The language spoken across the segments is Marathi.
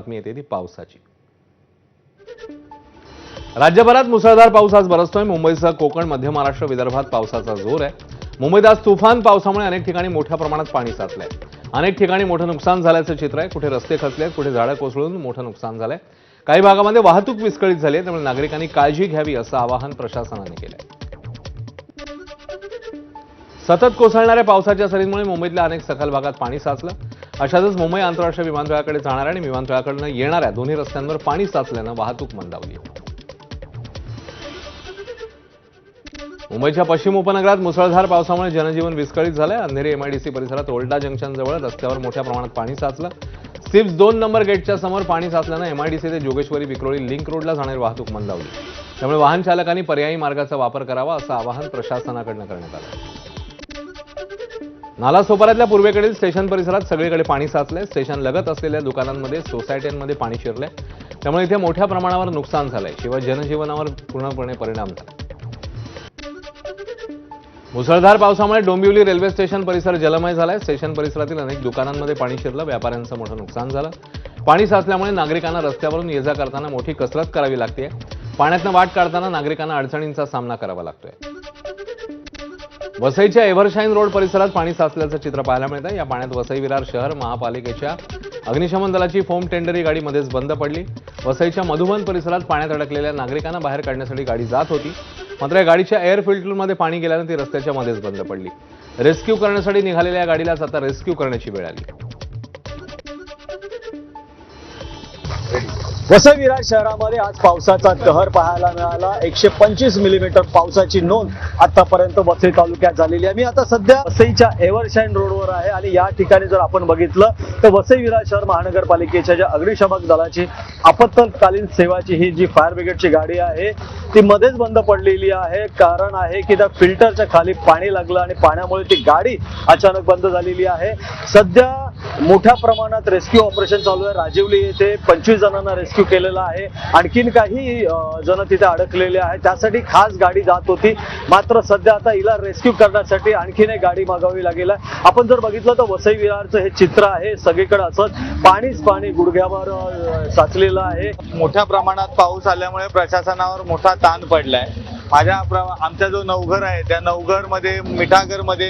बातमी येते ती पावसाची। राज्यभरात मुसळधार पाऊस आज बरसतोय। मुंबईसह कोकण, मध्य महाराष्ट्र, विदर्भात पावसाचा जोर आहे। मुंबईत आज तुफान पावसामुळे अनेक ठिकाणी मोठ्या प्रमाणात पाणी साचलंय। अनेक ठिकाणी मोठं नुकसान झाल्याचं चित्र आहे। कुठे रस्ते खचलेत, कुठे झाडं कोसळून मोठं नुकसान झालंय। काही भागामध्ये वाहतूक विस्कळीत झाली आहे, त्यामुळे नागरिकांनी काळजी घ्यावी असं आवाहन प्रशासनाने केलंय। सतत कोसळणाऱ्या पावसाच्या सरींमुळे मुंबईतल्या अनेक सखल भागात पाणी साचलं। अशातच मुंबई आंतरराष्ट्रीय विमानतळाकडे जाणाऱ्या आणि विमानतळाकडून येणाऱ्या दोन्ही रस्त्यांवर पाणी साचल्यानं वाहतूक मंदावली। मुंबईच्या पश्चिम उपनगरात मुसळधार पावसामुळे जनजीवन विस्कळीत झालंय। अंधेरी एमआयडीसी परिसरात ओल्डा जंक्शन जवळ रस्त्यावर मोठ्या प्रमाणात पाणी साचलं। सिप्स 2 नंबर गेटच्या समोर पाणी साचल्यानं एमआयडीसी ते जोगेश्वरी विक्रोळी लिंक रोडला जाणारी वाहतूक मंदावली। त्यामुळे वाहन चालकांनी पर्यायी मार्गाचा वापर करावा असं आवाहन प्रशासनाकडून करण्यात आलं। नालासोपाऱ्यातल्या पूर्वेकडील स्टेशन परिसरात सगळीकडे पाणी साचलंय। स्टेशन लगत असलेल्या दुकानांमध्ये, सोसायट्यांमध्ये पाणी शिरलंय, त्यामुळे इथे मोठ्या प्रमाणावर नुकसान झालंय, शिवाय जनजीवनावर पूर्णपणे परिणाम झाला। मुसळधार पावसामुळे डोंबिवली रेल्वे स्टेशन परिसर जलमय झालाय। स्टेशन परिसरातील अनेक दुकानांमध्ये पाणी शिरलं, व्यापाऱ्यांचं मोठं नुकसान झालं। पाणी साचल्यामुळे नागरिकांना रस्त्यावरून ये जा करताना मोठी कसरत करावी लागते। पाण्यातनं वाट काढताना नागरिकांना अडचणींचा सामना करावा लागतोय। वसईच्या एव्हरशाईन रोड परिसरात पाणी साचल्याचं चित्र पाहायला मिळतं। या पाण्यात वसई विरार शहर महापालिकेच्या अग्निशमन दलाची फोम टेंडर गाडी मध्येच बंद पडली। वसईच्या मधुबन परिसरात पाण्यात अडकलेल्या नागरिकांना बाहेर काढण्यासाठी गाडी जात होती, मात्र या गाडीच्या एअर फिल्टरमध्ये पाणी गेल्यानं ती रस्त्याच्या मध्येच बंद पडली। रेस्क्यू करण्यासाठी निघालेल्या गाडीलाच आता रेस्क्यू करण्याची वेळ आली। वसई विरार शहरामध्ये आज पावसाचा कहर पाहायला मिळाला। 125 मिलीमीटर पावसाची नोंद आतापर्यंत वसई तालुक्यात झालेली आहे। मी आता सध्या वसईच्या एव्हरशाईन रोडवर आहे आणि या ठिकाणी जर आपण बघितलं तर वसई विरार शहर महानगरपालिकेच्या ज्या अग्निशमन दलाची आपत्कालीन सेवाची ही जी फायर ब्रिगेडची गाडी आहे ती मध्येच बंद पडलेली आहे। कारण आहे की त्या फिल्टरच्या खाली पाणी लागलं आणि पाण्यामुळे ती गाडी अचानक बंद झालेली आहे। सध्या मोठ्या प्रमाणात रेस्क्यू ऑपरेशन चालू आहे। राजिवली येथे 25 जणांना रेस्क्यू केलेला आहे। आणखीन काही जण तिथे अडकलेले आहेत, त्यासाठी खास गाडी जात होती, मात्र सध्या आता हिला रेस्क्यू करण्यासाठी आणखीन एक गाडी मागवावी लागेल। आपण जर बघितलं तर वसई विरारचं हे चित्र आहे। सगळीकडे असंच पाणीच पाणी गुडघ्यावर साचलेलं आहे। मोठ्या प्रमाणात पाऊस आल्यामुळे प्रशासनावर मोठा ताण पडलाय। आमचा जो नवघर आहे त्या नवघरमध्ये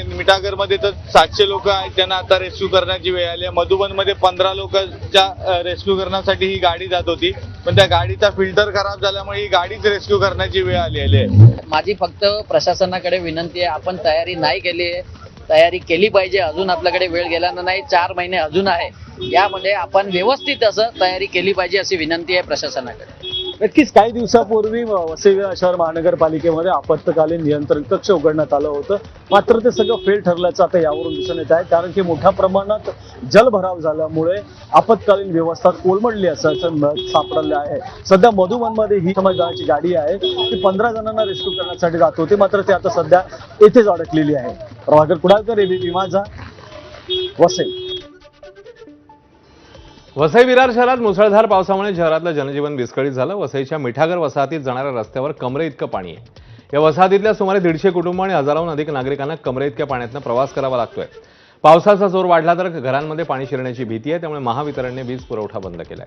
मिठागरमध्ये तर 700 लोक आहेत, त्यांना आता रेस्क्यू करण्याची वेळ आली आहे। मधुबनमध्ये 15 लोकांच्या रेस्क्यू करण्यासाठी ही गाडी जात होती, पण त्या गाडीचा फिल्टर खराब झाल्यामुळे ही गाडीच रेस्क्यू करण्याची वेळ आलेली आहे। माझी फक्त प्रशासनाकडे विनंती आहे, आपण तयारी नाही केली आहे, तयारी केली पाहिजे। अजून आपल्याकडे वेळ गेल्यानं नाही, 4 महिने अजून आहे, यामध्ये आपण व्यवस्थित असं तयारी केली पाहिजे अशी विनंती आहे प्रशासनाकडे। नक्कीच काही दिवसापूर्वी वसई विरार शहर महानगरपालिकेमध्ये आपत्कालीन नियंत्रण कक्ष उघडण्यात आलं होतं, मात्र ते सगळं फेल ठरल्याचं आता यावरून दिसून येत आहे। कारण की मोठ्या प्रमाणात जलभराव झाल्यामुळे आपत्कालीन व्यवस्था कोलमडली असल्याचं सापडलं आहे। सध्या मधुबनमध्ये ही समाजाची गाडी आहे, ती 15 जणांना रेस्क्यू करण्यासाठी जात होती, मात्र ते आता सध्या येथेच अडकलेली आहे। प्रभाकर कुडाळकर, एबीपी माझा, वसई। वसई विरार शहरात मुसळधार पावसामुळे शहरातलं जनजीवन विस्कळीत झालं। वसईच्या मिठागर वसाहतीत जाणाऱ्या रस्त्यावर कमरे इतकं पाणी आहे। या वसाहतीतल्या सुमारे 150 कुटुंब आणि हजाराहून अधिक नागरिकांना कमरे इतक्या पाण्यातनं प्रवास करावा लागतोय। पावसाचा जोर वाढला तर घरांमध्ये पाणी शिरण्याची भीती आहे, त्यामुळे महावितरणने वीज पुरवठा बंद केलाय।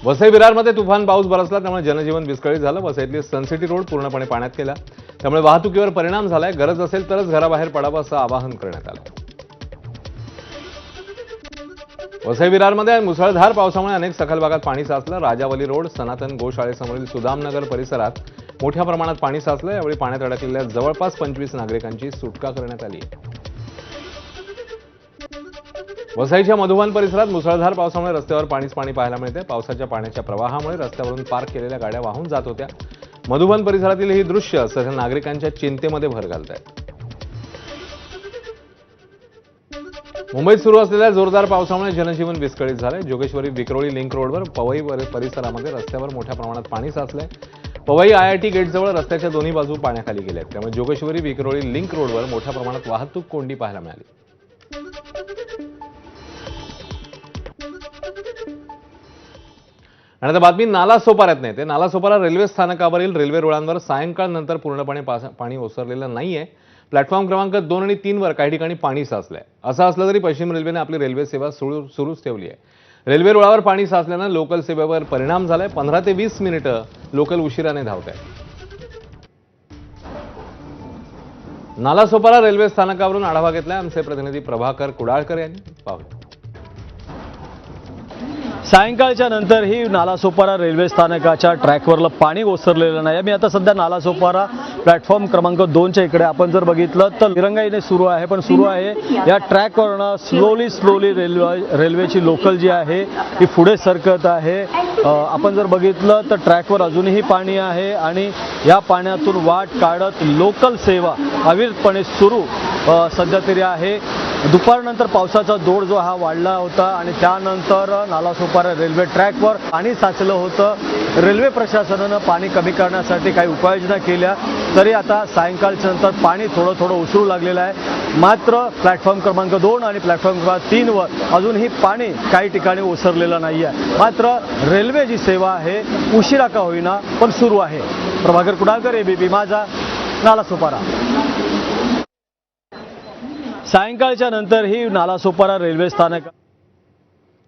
वसई विरारमध्ये तुफान पाऊस बरसला, त्यामुळे जनजीवन विस्कळीत झालं। वसईतली सनसिटी रोड पूर्णपणे पाण्यात गेला, त्यामुळे वाहतुकीवर परिणाम झालाय। गरज असेल तरच घराबाहेर पडावं असं आवाहन करण्यात आलं। वसई विरारमध्ये मुसळधार पावसामुळे अनेक सखल भागात पाणी साचलं। राजावली रोड, सनातन गोशाळेसमोरील सुदामनगर परिसरात मोठ्या प्रमाणात पाणी साचलं। यावेळी पाण्यात अडकलेल्या जवळपास 25 नागरिकांची सुटका करण्यात आली आहे। वसईच्या मधुबन परिसरात मुसळधार पावसामुळे रस्त्यावर पाणीच पाणी पाहायला मिळते। पावसाच्या पाण्याच्या प्रवाहामुळे रस्त्यावरून पार्क केलेल्या गाड्या वाहून जात होत्या। मधुबन परिसरातील ही दृश्य सध्या नागरिकांच्या चिंतेमध्ये भर घालत आहेत। मुंबईत सुरू असलेल्या जोरदार पावसामुळे जनजीवन विस्कळीत झालंय। जोगेश्वरी विक्रोळी लिंक रोडवर पवई परिसरामध्ये रस्त्यावर मोठ्या प्रमाणात पाणी साचलंय। पवई IIT गेटजवळ रस्त्याच्या दोन्ही बाजू पाण्याखाली गेल्या आहेत, त्यामुळे जोगेश्वरी विक्रोळी लिंक रोडवर मोठ्या प्रमाणात वाहतूक कोंडी पाहायला मिळाली। आणि आता बातमी नालासोपाऱ्यात नाही, ते नालासोपारा रेल्वे स्थानकावरील रेल्वे रुळांवर सायंकाळनंतर पूर्णपणे पाणी ओसरलेलं नाहीये, प्लॅटफॉर्म क्रमांक 2 आणि 3 वर काही ठिकाणी पाणी साचलंय. असं असलं तरी पश्चिम रेल्वेने आपली रेल्वे सेवा सुरूच ठेवली आहे. रेल्वे रुळावर पाणी साचल्यानं लोकल सेवेवर परिणाम झालाय. 15 ते 20 मिनिटं लोकल उशिराने धावत आहे. नालासोपारा रेल्वे स्थानकावरून आढावा घेतलाय आमचे प्रतिनिधी प्रभाकर कुडाळकर यांनी. पाहूया. सायंकाळच्या नंतर ही नालासोपारा रेल्वे स्थानकाच्या ट्रॅकवरलं पाणी ओसरलेलं नाही. मी आता सध्या नालासोपारा प्लॅटफॉर्म क्रमांक 2च्या इकडे आपण जर बघितलं तर तिरंगाईने सुरू आहे, पण सुरू आहे या ट्रॅकवरनं स्लोली रेल्वेची लोकल जी आहे ती पुढे सरकत आहे. आपण जर बघितलं तर ट्रॅकवर अजूनही पाणी आहे आणि या पाण्यातून वाट काढत लोकल सेवा अविरतपणे सुरू सध्या तरी आहे. दुपारनंतर पावसाचा जोर जो हा वाढला होता आणि त्यानंतर नालासोपारा रेल्वे ट्रॅकवर पाणी साचलं होतं. रेल्वे प्रशासनानं पाणी कमी करण्यासाठी काही उपाययोजना केल्या तरी आता सायंकाळच्या नंतर पाणी थोडं उसरू लागलेलं आहे. मात्र प्लॅटफॉर्म क्रमांक 2 आणि प्लॅटफॉर्म क्रमांक 3 वर अजूनही पाणी काही ठिकाणी ओसरलेलं नाही आहे. मात्र रेल्वे जी सेवा आहे उशिरा का होईना पण सुरू आहे. प्रभाकर कुडाळकर, एबीपी माझा, नालासोपारा. सायंकाळच्या नंतर ही नालासोपारा रेल्वे स्थानक.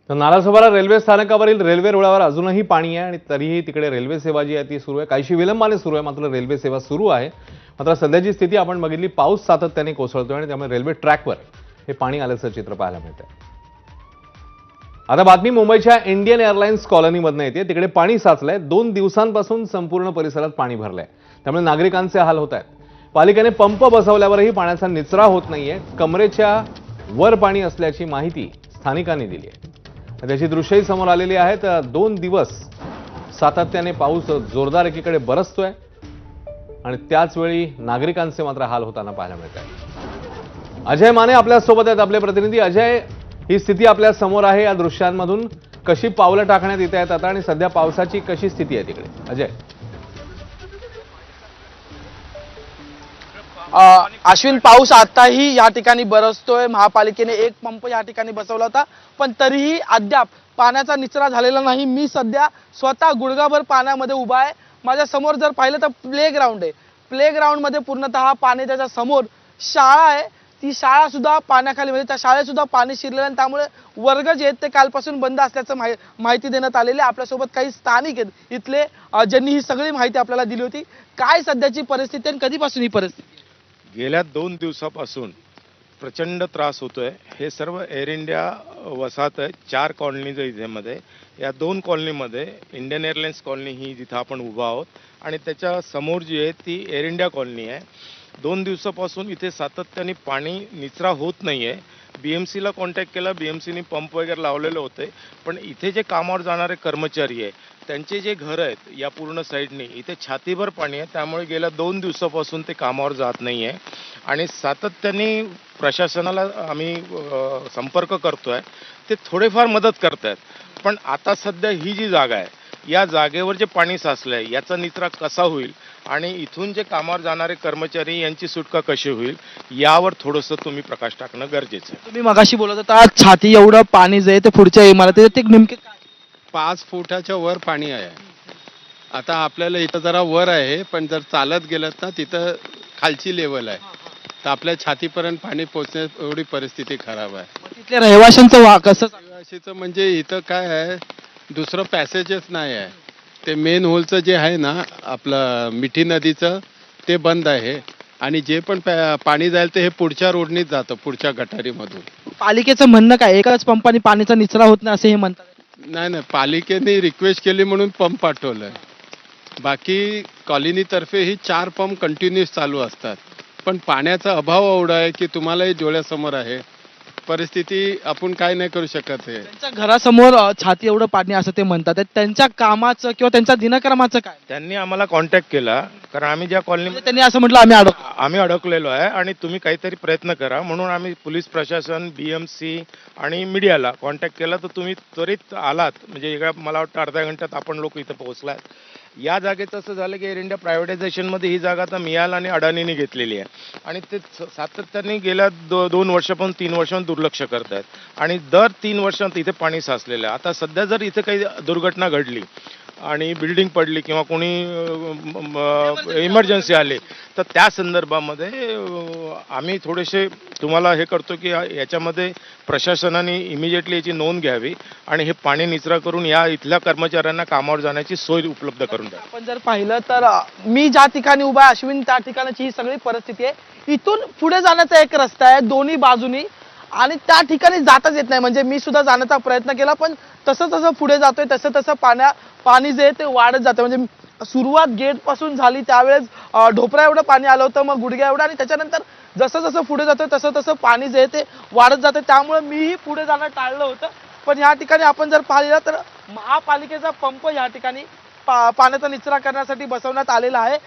तर नालासोपारा रेल्वे स्थानकावरील रेल्वे रुळावर अजूनही पाणी आहे आणि तरीही तिकडे रेल्वे सेवा जी आहे ती सुरू आहे. काहीशी विलंबाने सुरू आहे, मात्र रेल्वे सेवा सुरू आहे. मात्र सध्याची स्थिती आपण बघितली, पाऊस सातत्याने कोसळतोय आणि त्यामुळे रेल्वे ट्रॅकवर हे पाणी आल्याचं चित्र पाहायला मिळतंय. आता बातमी मुंबईच्या इंडियन एअरलाइन्स कॉलनीमधनं येते. तिकडे पाणी साचलंय. 2 दिवसांपासून संपूर्ण परिसरात पाणी भरलंय, त्यामुळे नागरिकांचे हाल होत आहेत. पालिकेने पंप बसवल्यावरही पाण्याचा निचरा होत नाहीये. कमरेच्या वर पाणी असल्याची माहिती स्थानिकांनी दिली आहे. त्याची दृश्यही समोर आलेली आहेत. 2 दिवस सातत्याने पाऊस जोरदार एकीकडे बरसतोय आणि त्याच वेळी नागरिकांचे मात्र हाल होताना पाहायला मिळत आहे. अजय माने आपल्या सोबत आहेत, आपले प्रतिनिधी. अजय, ही स्थिती आपल्या समोर आहे. या दृश्यांमधून कशी पावलं टाकण्यात येत आहेत आता आणि सध्या पावसाची कशी स्थिती आहे तिकडे? अजय. अश्विन, पाऊस आताही या ठिकाणी बरसतोय. महापालिकेने एक पंप या ठिकाणी बसवला होता, पण तरीही अद्याप पाण्याचा निचरा झालेला नाही. मी सध्या स्वतः गुडघाभर पाण्यामध्ये उभा आहे. माझ्या समोर जर पाहिलं तर प्लेग्राऊंड आहे. प्लेग्राऊंडमध्ये पूर्णतः पाणी, त्याच्या समोर शाळा आहे, ती शाळा सुद्धा पाण्याखाली, म्हणजे त्या शाळेत सुद्धा पाणी शिरलेलं आणि त्यामुळे वर्ग जे आहेत ते कालपासून बंद असल्याचं माहिती देण्यात आलेली आहे. आपल्यासोबत काही स्थानिक आहेत इथले, ज्यांनी ही सगळी माहिती आपल्याला दिली होती. काय सध्याची परिस्थिती आणि कधीपासून ही परिस्थिती? गेल्या 2 दिवसापासून प्रचंड त्रास होतोय. हे सर्व एअर इंडिया वसाहत आहे. 4 कॉलनीज इथे मध्ये. या 2 कॉलनीमध्ये इंडियन एअरलाइन्स कॉलनी ही जिथं आपण उभा आहोत आणि त्याच्या समोर जी आहे ती एअर इंडिया कॉलनी आहे. 2 दिवसापासून इथे सातत्याने पाणी निचरा होत नाहीये. BMCला कॉन्टॅक्ट केला, BMCने पंप वगैरे लावलेले होते, पण इथे जे कामावर जाणारे कर्मचारी आहे त्यांचे जे घर आहेत या पूर्ण साईडने इथे छातीभर पाणी आहे. त्यामुळे गेल्या 2 दिवसापासून ते कामावर जात नाही आहे आणि सातत्याने प्रशासनाला आम्ही संपर्क करतोय. ते थोडेफार मदत करतायत, पण आता सध्या ही जी जागा आहे या जागेवर जे पाणी साचलं आहे याचा निचरा कसा होईल आणि इथून जे कामावर जाणारे कर्मचारी यांची सुटका कशी होईल यावर थोडंसं तुम्ही प्रकाश टाकणं गरजेचं आहे. तुम्ही मगाशी बोलत होता छाती एवढं पाणी जे आहे ते पुढच्या इमारतीत ते नेमके 5 फुटाच्या वर पाणी आहे. आता आपल्याला इथं जरा वर आहे, पण जर चालत गेलं ना तिथं खालची लेवल आहे, तर आपल्या छातीपर्यंत पाणी पोहोचण्याची एवढी परिस्थिती खराब आहे. तिथल्या रहिवाशांचं कसं? रहिवासीचं म्हणजे इथं काय आहे, दुसरं पॅसेजच नाही आहे. ते मेन होलचं जे आहे ना आपलं मिठी नदीचं ते बंद आहे आणि जे पण पाणी जाईल ते हे पुढच्या रोडनीच जातं, पुढच्या गटारीमधून. पालिकेचं म्हणणं काय, एकाच पंपाने पाण्याचा निचरा होत नाही असं हे म्हणतात? नाही, पालिकेने रिक्वेस्ट केली म्हणून पंप पाठवलंय. बाकी कॉलनीतर्फे ही 4 पंप कंटिन्यूस चालू असतात, पण पाण्याचा अभाव एवढा आहे की तुम्हालाही डोळ्यासमोर आहे परिस्थिती. आपण काय नाही करू शकत आहे. त्यांच्या घरासमोर छाती एवढं पाणी असं ते म्हणतात. त्यांच्या कामाचं किंवा त्यांच्या दिनक्रमाचं काय? त्यांनी आम्हाला कॉन्टॅक्ट केला, कारण आम्ही ज्या म्हणजे त्यांनी असं म्हटलं आम्ही अडकलेलो आहे आणि तुम्ही काहीतरी प्रयत्न करा, म्हणून आम्ही पोलीस प्रशासन, BMC आणि मीडियाला कॉन्टॅक्ट केला. तर तुम्ही त्वरित आलात, म्हणजे इकडे मला वाटतं अर्ध्या घंट्यात आपण लोक इथं पोहोचलात. या जागेचं असं झालं की एअर इंडिया प्रायव्हेटायझेशनमध्ये ही जागा आता मियाल आणि अडानीने घेतलेली आहे आणि ते सातत्याने गेल्या 2 वर्षापासून 3 वर्षांपासून दुर्लक्ष करत आहेत आणि दर 3 वर्षांत इथे पाणी साचलेलं आहे. आता सध्या जर इथे काही दुर्घटना घडली आणि बिल्डिंग पडली किंवा कोणी इमर्जन्सी आली तर त्या संदर्भामध्ये आम्ही थोडेसे तुम्हाला हे करतो की याच्यामध्ये प्रशासनाने इमिजिएटली याची नोंद घ्यावी आणि हे पाणी निचरा करून या इथल्या कर्मचाऱ्यांना कामावर जाण्याची सोय उपलब्ध करून द्या. आपण जर पाहिलं तर मी ज्या ठिकाणी उभा आहे अश्विन त्या ठिकाणाची ही सगळी परिस्थिती आहे. इथून पुढे जाण्याचा एक रस्ता आहे दोन्ही बाजूनी आणि त्या ठिकाणी जाताच येत नाही. म्हणजे मी सुद्धा जाण्याचा प्रयत्न केला पण तसं तसं पुढे जातोय तसं तसं पाणी जे आहे ते वाढत जातं. म्हणजे सुरुवात गेट पासून झाली त्यावेळेस ढोपरा एवढं पाणी आलं होतं, मग गुडघ्या एवढं आणि त्याच्यानंतर जसं जसं पुढे जातोय तसं तसं पाणी जे आहे ते वाढत जातं. त्यामुळे मीही पुढे जाणं टाळलं होतं. पण या ठिकाणी आपण जर पाहिलं तर महापालिकेचा पंप या ठिकाणी पाण्याचा निचरा करण्यासाठी बसवण्यात आलेला आहे.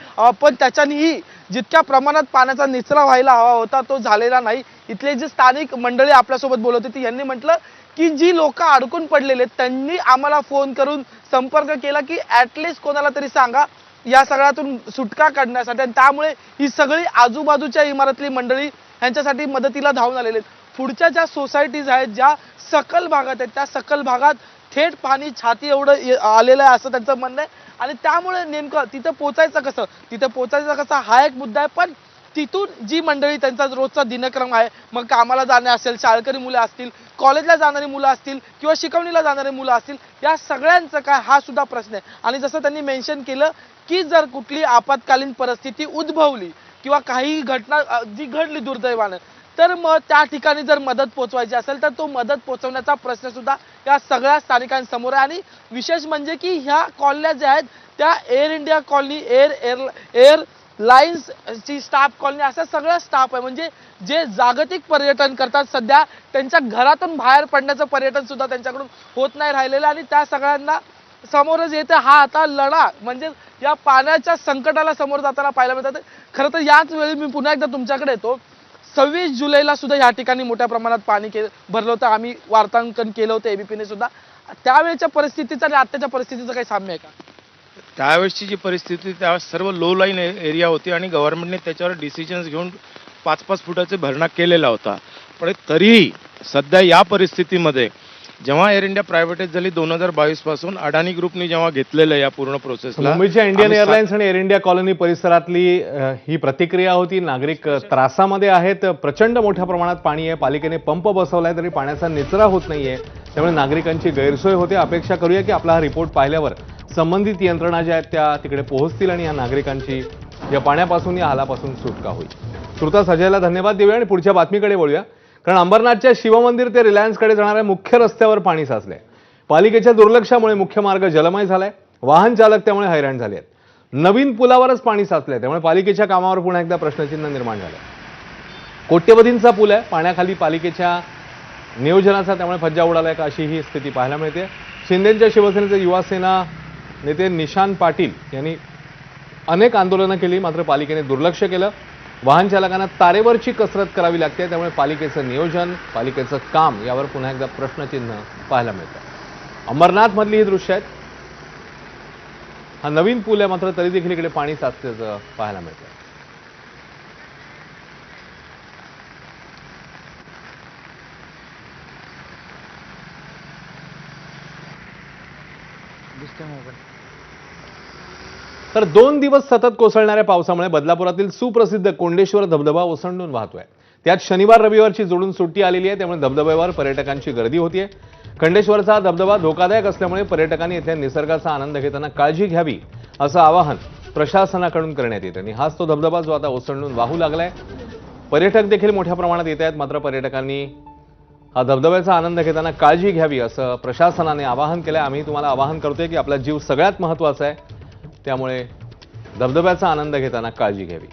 पण त्याच्यानेही जितक्या प्रमाणात पाण्याचा निचरा व्हायला हवा होता तो झालेला नाही. इथले जे स्थानिक मंडळी आपल्यासोबत बोलत होती यांनी म्हटलं की जी लोक अडकून पडलेले त्यांनी आम्हाला फोन करून संपर्क केला की ऍटलिस्ट कोणाला तरी सांगा या सगळ्यातून सुटका काढण्यासाठी. आणि त्यामुळे ही सगळी आजूबाजूच्या इमारतली मंडळी यांच्यासाठी मदतीला धावून आलेले आहेत. पुढच्या ज्या सोसायटीज आहेत ज्या सखल भागात आहेत त्या सखल भागात थेट पाणी छाती एवढं आलेलं आहे असं त्यांचं म्हणणं आहे. आणि त्यामुळे नेमकं तिथं पोचायचं कसं हा एक मुद्दा आहे. पण तिथून जी मंडळी त्यांचा रोजचा दिनक्रम आहे मग कामाला जाणे असेल, शाळकरी मुलं असतील, कॉलेजला जाणारी मुलं असतील किंवा शिकवणीला जाणारी मुलं असतील या सगळ्यांचं काय हा सुद्धा प्रश्न आहे. आणि जसं त्यांनी मेन्शन केलं की जर कुठली आपत्कालीन परिस्थिती उद्भवली किंवा काही घटना जी घडली दुर्दैवानं तर मग त्या ठिकाणी जर मदत पोहोचवायची असेल तर तो मदत पोहोचवण्याचा प्रश्न सुद्धा या सगळ्या स्थानिकांसमोर आहे. आणि विशेष म्हणजे की ह्या कॉलन्या ज्या आहेत त्या air India colony, air lines ची स्टाफ कॉलनी असा सगळा स्टाफ आहे. म्हणजे जे जागतिक पर्यटन करतात सध्या त्यांच्या घरातून बाहेर पडण्याचं पर्यटन सुद्धा त्यांच्याकडून होत नाही राहिलेलं. आणि त्या सगळ्यांना समोरच येते हा आता लढा म्हणजे या पाण्याच्या संकटाला समोर जाताना पाहायला मिळतात. खरं तर याच वेळी मी पुन्हा एकदा तुमच्याकडे येतो. 26 जुलैला सुद्धा या ठिकाणी मोठ्या प्रमाणात पाणी भरलं होतं. आम्ही वार्तांकन केलं होतं एबीपीने सुद्धा. त्यावेळेच्या परिस्थितीचं आणि आत्ताच्या परिस्थितीचं काही साम्य आहे का? त्यावेळेसची जी परिस्थिती त्यावेळेस सर्व लो लाईन एरिया होती आणि गव्हर्नमेंटने त्याच्यावर डिसिजन्स घेऊन 5-5 फुटाचे भरणा केलेला होता. पण तरीही सध्या या परिस्थितीमध्ये जेव्हा एअर इंडिया प्रायव्हेटाईज झाली 2022 पासून अडानी ग्रुपने जेव्हा घेतलेलं या पूर्ण प्रोसेसला मुंबईच्या इंडियन एअरलाइन्स आणि एअर इंडिया कॉलनी परिसरातली ही प्रतिक्रिया होती. नागरिक त्रासामध्ये आहेत. प्रचंड मोठ्या प्रमाणात पाणी आहे. पालिकेने पंप बसवलाय तरी पाण्याचा निचरा होत नाहीये. त्यामुळे नागरिकांची गैरसोय होते. अपेक्षा करूया की आपला हा रिपोर्ट पाहिल्यावर संबंधित यंत्रणा ज्या आहेत त्या तिकडे पोहोचतील आणि या नागरिकांची या पाण्यापासून या हालापासून सुटका होईल. तुर्तास अजयला धन्यवाद देऊया आणि पुढच्या बातमीकडे वळूया. कारण अंबरनाथच्या शिवमंदिर ते रिलायन्सकडे जाणाऱ्या मुख्य रस्त्यावर पाणी साचलंय. पालिकेच्या दुर्लक्षामुळे मुख्य मार्ग जलमय झालाय. वाहन चालक त्यामुळे हैराण झाले आहेत. नवीन पुलावरच पाणी साचलंय त्यामुळे पालिकेच्या कामावर पुन्हा एकदा प्रश्नचिन्ह निर्माण झालंय. कोट्यवधींचा पूल आहे पाण्याखाली पालिकेच्या नियोजनाचा त्यामुळे फज्जा उडालाय का अशी ही स्थिती पाहायला मिळते. शिंदेच्या शिवसेनेचे युवासेना नेते निशांत पाटील यांनी अनेक आंदोलनं केली मात्र पालिकेने दुर्लक्ष केलं. वाहन चालकांना तारेवरची कसरत करावी लागते त्यामुळे पालिकेचं नियोजन, पालिकेचं काम यावर पुन्हा एकदा प्रश्नचिन्ह पाहायला मिळतं. अंबरनाथ मधली ही दृश्य आहेत. हा नवीन पूल आहे मात्र तरी देखील इकडे पाणी साचल्याचं पाहायला मिळतं. तर 2 दिवस सतत कोसळणाऱ्या पावसामुळे बदलापुरातील सुप्रसिद्ध कोंडेश्वर धबधबा ओसंडून वाहतोय. त्यात शनिवार रविवारची जोडून सुट्टी आलेली आहे त्यामुळे धबधब्यावर पर्यटकांची गर्दी होतीये. खंडेश्वरचा धबधबा धोकादायक असल्यामुळे पर्यटकांनी इथल्या निसर्गाचा आनंद घेताना काळजी घ्यावी असं आवाहन प्रशासनाकडून करण्यात येतं. आणि हाच तो धबधबा जो आता ओसंडून वाहू लागलाय. पर्यटक देखील मोठ्या प्रमाणात येत आहेत मात्र पर्यटकांनी हा धबधब्याचा आनंद घेताना काळजी घ्यावी असं प्रशासनाने आवाहन केलंय. आम्ही तुम्हाला आवाहन करतोय की आपला जीव सगळ्यात महत्त्वाचा आहे त्यामुळे धबधब्याचा आनंद घेताना काळजी घ्यावी.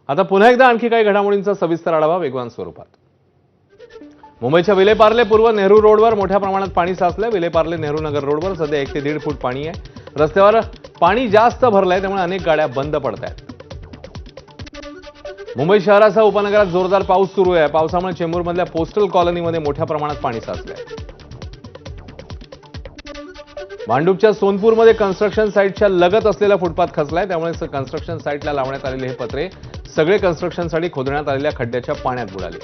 आता पुन्हा एकदा आणखी काही घडामोडींचा सविस्तर आढावा वेगवान स्वरूपात. मुंबईच्या विलेपार्ले पूर्व नेहरू रोडवर मोठ्या प्रमाणात पाणी साचलंय. विलेपार्ले नेहरू नगर रोडवर सध्या 1 ते 1.5 फूट पाणी आहे. रस्त्यावर पाणी जास्त भरलंय त्यामुळे अनेक गाड्या बंद पडत आहेत. मुंबई शहरासह उपनगरात जोरदार पाऊस सुरू आहे. पावसामुळे चेंबूरमधल्या पोस्टल कॉलनीमध्ये मोठ्या प्रमाणात पाणी साचलंय. भांडूपच्या सोनपूरमध्ये कन्स्ट्रक्शन साईटच्या लगत असलेला फुटपाथ खचलाय त्यामुळे कन्स्ट्रक्शन साईटला लावण्यात आलेले हे पत्रे सगळे कन्स्ट्रक्शनसाठी खोदण्यात आलेल्या खड्ड्याच्या पाण्यात बुडाले.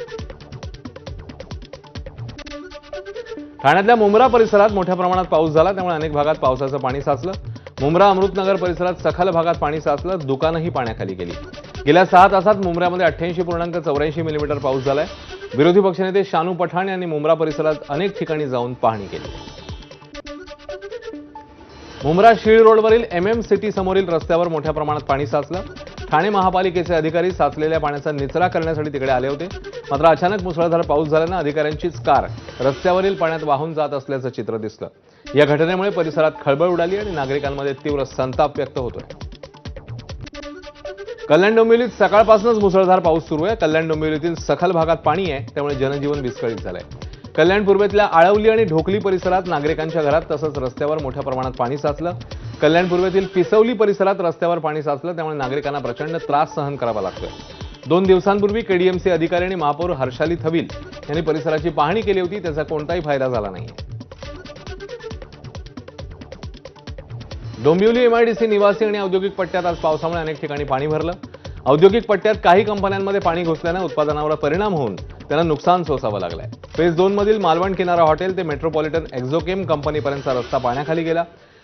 ठाण्यातल्या मुंब्रा परिसरात मोठ्या प्रमाणात पाऊस झाला, त्यामुळे अनेक भागात पावसाचं पाणी साचलं. मुंब्रा अमृतनगर परिसरात सखल भागात पाणी साचलं, दुकानंही पाण्याखाली गेली. गेल्या 6 तासात मुंब्र्यामध्ये 88.84 मिलीमीटर पाऊस झालाय. विरोधी पक्षनेते शानू पठाण यांनी मुंब्रा परिसरात अनेक ठिकाणी जाऊन पाहणी केली. मुंब्रा शीळ रोडवरील MM सिटी समोरील रस्त्यावर मोठ्या प्रमाणात पाणी साचलं. ठाणे महापालिकेचे अधिकारी साचलेल्या पाण्याचा निचरा करण्यासाठी तिकडे आले होते. मात्र अचानक मुसळधार पाऊस झाल्यानं अधिकाऱ्यांचीच कार रस्त्यावरील पाण्यात वाहून जात असल्याचं चित्र दिसलं. या घटनेमुळे परिसरात खळबळ उडाली आणि नागरिकांमध्ये तीव्र संताप व्यक्त होतोय. कल्याण डोंबिवलीत सकाळपासूनच मुसळधार पाऊस सुरू आहे. कल्याण डोंबिवलीतील सखल भागात पाणी आहे, त्यामुळे जनजीवन विस्कळीत झालंय. कल्याण पूर्वेतल्या आळवली आणि ढोकली परिसरात नागरिकांच्या घरात तसंच रस्त्यावर मोठ्या प्रमाणात पाणी साचलं. कल्याण पूर्वेतील पिसवली परिसरात रस्त्यावर पाणी साचलं, त्यामुळे नागरिकांना प्रचंड त्रास सहन करावा लागतोय. 2 दिवसांपूर्वी KDMC अधिकारी आणि महापौर हर्षाली थविल यांनी परिसराची पाहणी केली होती, त्याचा कोणताही फायदा झाला नाही. डोंबिवली MIDC निवासी आणि औद्योगिक पट्ट्यात आज पावसामुळे अनेक ठिकाणी पाणी भरलं. औद्योगिक पट्ट्यात काही कंपन्यांमध्ये पाणी घुसल्यानं उत्पादनावर परिणाम होऊन त्यांना नुकसान सोसावं लागलंय. फेज 2 मधील मालवण किनारा हॉटेल ते मेट्रोपॉलिटन एक्झोकेम कंपनीपर्यंतचा रस्ता पाण्याखाली गेला.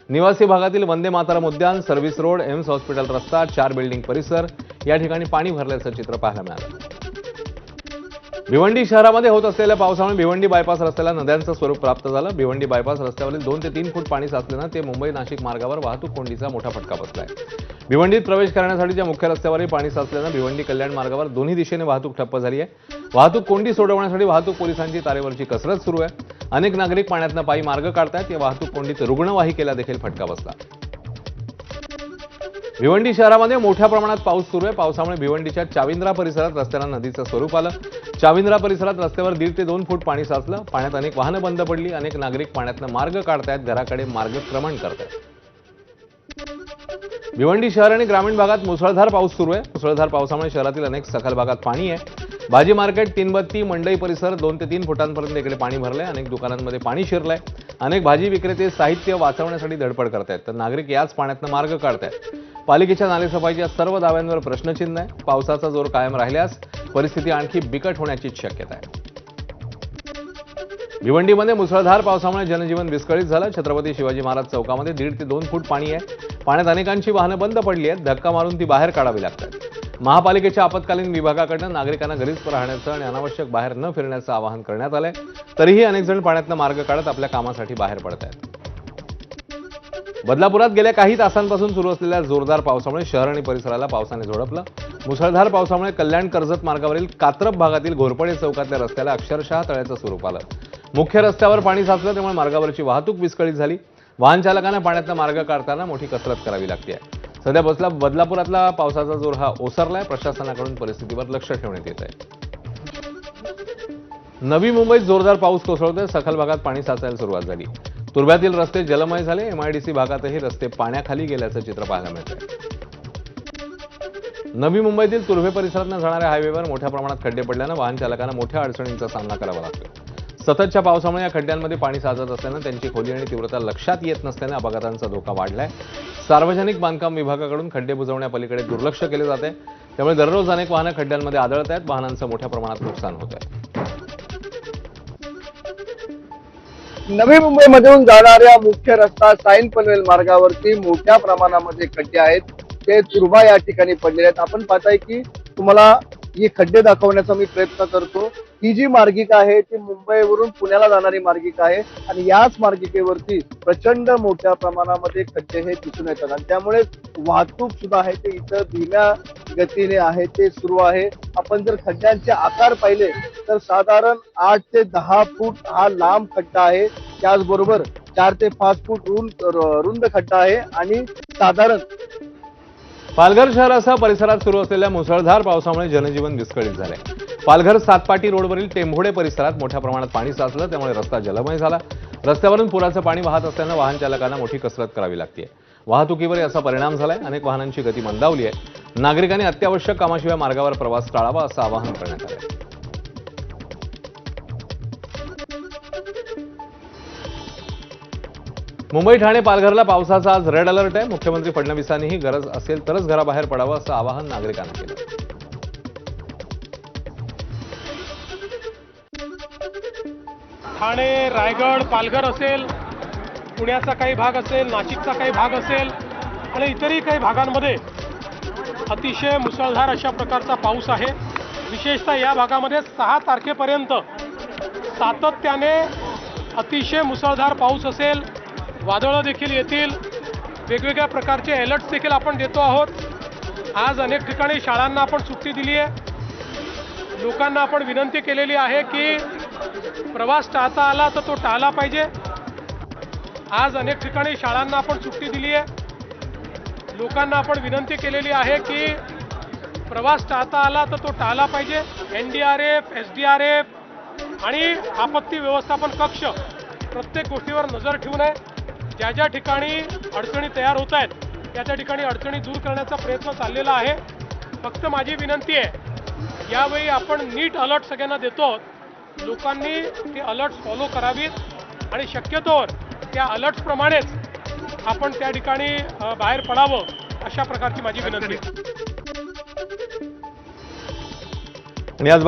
निवासी भागातील वंदे मातरम उद्यान, सर्व्हिस रोड, एम्स हॉस्पिटल रस्ता, 4 बिल्डिंग परिसर या ठिकाणी पाणी भरल्याचं चित्र पाहायला मिळालं. भिवंडी शहरामध्ये होत असलेल्या पावसामुळे भिवंडी बायपास रस्त्याला नद्यांचं स्वरूप प्राप्त झालं. भिवंडी बायपास रस्त्यावरील 2 ते 3 फूट पाणी साचल्यानं ते मुंबई नाशिक मार्गावर वाहतूक कोंडीचा मोठा फटका बसलाय. भिवंडीत प्रवेश करण्यासाठीच्या मुख्य रस्त्यावरही पाणी साचल्यानं भिवंडी कल्याण मार्गावर दोन्ही दिशेने वाहतूक ठप्प झाली आहे. वाहतूक कोंडी सोडवण्यासाठी वाहतूक पोलिसांची तारेवरची कसरत सुरू आहे. अनेक नागरिक पाण्यातनं पायी मार्ग काढतायत. या वाहतूक कोंडीत रुग्णवाहिकेला देखील फटका बसला. भिवंडी शहरामध्ये मोठ्या प्रमाणात पाऊस सुरू आहे. पावसामुळे भिवंडीच्या चाविंद्रा परिसरात रस्त्याला नदीचं स्वरूप आलं. चाविंद्रा परिसरात रस्त्यावर 1.5 ते 2 फूट पाणी साचलं. पाण्यात अनेक वाहनं बंद पडली. अनेक नागरिक पाण्यातनं मार्ग काढतायत, घराकडे मार्गक्रमण करतायत. भिवंडी शहर आणि ग्रामीण भागात मुसळधार पाऊस सुरू आहे. मुसळधार पावसामुळे शहरातील अनेक सखल भागात पाणी आहे. भाजी मार्केट, तीनबत्ती, मंडई परिसर 2 ते 3 फुटांपर्यंत इकडे पाणी भरलंय. अनेक दुकानांमध्ये पाणी शिरलंय. अनेक भाजी विक्रेते साहित्य वाचवण्यासाठी धडपड करतायत, तर नागरिक याच पाण्यातनं मार्ग काढतायत. पालिकेच्या नालेसफाईच्या सर्व दाव्यांवर प्रश्नचिन्ह आहे. पावसाचा जोर कायम राहिल्यास परिस्थिती आणखी बिकट होण्याची शक्यता आहे. भिवंडीमध्ये मुसळधार पावसामुळे जनजीवन विस्कळीत झालं. छत्रपती शिवाजी महाराज चौकामध्ये 1.5 ते 2 फूट पाणी आहे. पाण्यात अनेकांची वाहनं बंद पडली आहेत. धक्का मारून ती बाहेर काढावी लागतात. महापालिकेच्या आपत्कालीन विभागाकडून नागरिकांना घरीच राहण्याचं आणि अनावश्यक बाहेर न फिरण्याचं आवाहन करण्यात आलंय. तरीही अनेक जण पाण्यातनं मार्ग काढत आपल्या कामासाठी बाहेर पडत आहेत. बदलापुरात गेल्या काही तासांपासून सुरू असलेल्या जोरदार पावसामुळे शहर आणि परिसराला पावसाने झोडपलं. मुसळधार पावसामुळे कल्याण कर्जत मार्गावरील कात्रप भागातील घोरपडे चौकातल्या रस्त्याला अक्षरशः तळ्याचं स्वरूप आलं. मुख्य रस्त्यावर पाणी साचलं, त्यामुळे मार्गावरची वाहतूक विस्कळीत झाली. वाहन चालकांना पाण्यातनं मार्ग काढताना मोठी कसरत करावी लागते. सध्या बदलापुरातला पावसाचा जोर हा ओसरलाय. प्रशासनाकडून परिस्थितीवर लक्ष ठेवण्यात येत आहे. नवी मुंबईत जोरदार पाऊस कोसळतोय. सखल भागात पाणी साचायला सुरुवात झाली. तुर्भ्यातील रस्ते जलमय झाले. MIDC भागातही रस्ते पाण्याखाली गेल्याचं चित्र पाहायला मिळतंय. नवी मुंबईतील तुर्भे परिसरातून जाणाऱ्या हायवेवर मोठ्या प्रमाणात खड्डे पडल्यानं वाहन चालकांना मोठ्या अडचणींचा सामना करावा लागतो. सततच्या पावसामुळे या खड्ड्यांमध्ये पाणी साचत असल्यानं त्यांची खोली आणि तीव्रता लक्षात येत नसल्यानं अपघातांचा धोका वाढलाय. सार्वजनिक बांधकाम विभागाकडून खड्डे बुजवण्यापलीकडे दुर्लक्ष केले जाते. त्यामुळे दररोज अनेक वाहनं खड्ड्यांमध्ये आदळत आहेत. वाहनांचं मोठ्या प्रमाणात नुकसान होत आहे. नवी मुंबईमधून जाणाऱ्या मुख्य रस्ता साईन पनवेल मार्गावरती मोठ्या प्रमाणामध्ये खड्डे आहेत. ते तुर्भा या ठिकाणी पडलेले आहेत. आपण पाहताय की तुम्हाला हे खड्डे दाखवण्याचा मी प्रयत्न करतो. ही जी मार्गिका आहे ती मुंबईवरून पुण्याला जाणारी मार्गिका आहे आणि याच मार्गिकेवरती प्रचंड मोठ्या प्रमाणामध्ये खड्डे हे दिसून येतात आणि त्यामुळे वाहतूक सुद्धा आहे ते इथं धीम्या गतीने आहे ते सुरू आहे. आपण जर खड्ड्यांचे आकार पाहिले तर साधारण 8 ते 10 फूट हा लांब खड्डा आहे. त्याचबरोबर 4 ते 5 फूट रुंद खड्डा आहे आणि साधारण पालघर शहरासह परिसरात सुरू असलेल्या मुसळधार पावसामुळे जनजीवन विस्कळीत झाले. पालघर सातपाटी रोडवरील टेंभोडे परिसरात मोठ्या प्रमाणात पाणी साचलं, त्यामुळे रस्ता जलमय झाला. रस्त्यावरून पुराचं पाणी वाहत असल्यानं वाहन चालकांना मोठी कसरत करावी लागते. वाहतुकीवर याचा परिणाम झालाय. अनेक वाहनांची गती मंदावली आहे. नागरिकांनी अत्यावश्यक कामाशिवाय मार्गावर प्रवास टाळावा असं आवाहन करण्यात आलं. मुंबई, ठाणे, पालघरला पावसाचा आज रेड अलर्ट आहे. मुख्यमंत्री फडणवीसांनीही गरज असेल तरच घराबाहेर पडावं असं आवाहन नागरिकांना केलं. ठाणे, रायगड, पालघर असेल, पुण्याचा काही भाग असेल, नाशिकचा काही भाग असेल आणि इतरही काही भागांमध्ये अतिशय मुसळधार अशा प्रकारचा पाऊस आहे. विशेषतः या भागामध्ये 6 तारखेपर्यंत सातत्याने अतिशय मुसळधार पाऊस असेल, वादळं देखील येतील, वेगवेगळ्या प्रकारचे अलर्ट्स देखील आपण देतो आहोत. आज अनेक ठिकाणी शाळांना आपण सुट्टी दिली आहे. लोकांना आपण विनंती केलेली आहे की प्रवास टाळता आला तर तो टाळला पाहिजे. आज अनेक ठिकाणी शाळांना आपण सुट्टी दिली आहे. लोकांना आपण विनंती केलेली आहे की प्रवास टाळता आला तर तो टाळला पाहिजे. NDRF, SDRF आणि आपत्ती व्यवस्थापन कक्ष प्रत्येक गोष्टीवर नजर ठेवून आहे. ज्या ज्या ठिकाणी अडचणी तयार होत आहेत त्या त्या ठिकाणी अडचणी दूर करण्याचा प्रयत्न चाललेला आहे. फक्त माझी विनंती आहे, यावेळी आपण नीट अलर्ट सगळ्यांना देतो, लोकांनी ते अलर्ट्स फॉलो करावीत आणि शक्यतोवर त्या अलर्ट्सप्रमाणेच आपण त्या ठिकाणी बाहेर पडावं, अशा प्रकारची माझी विनंती आहे. आणि आज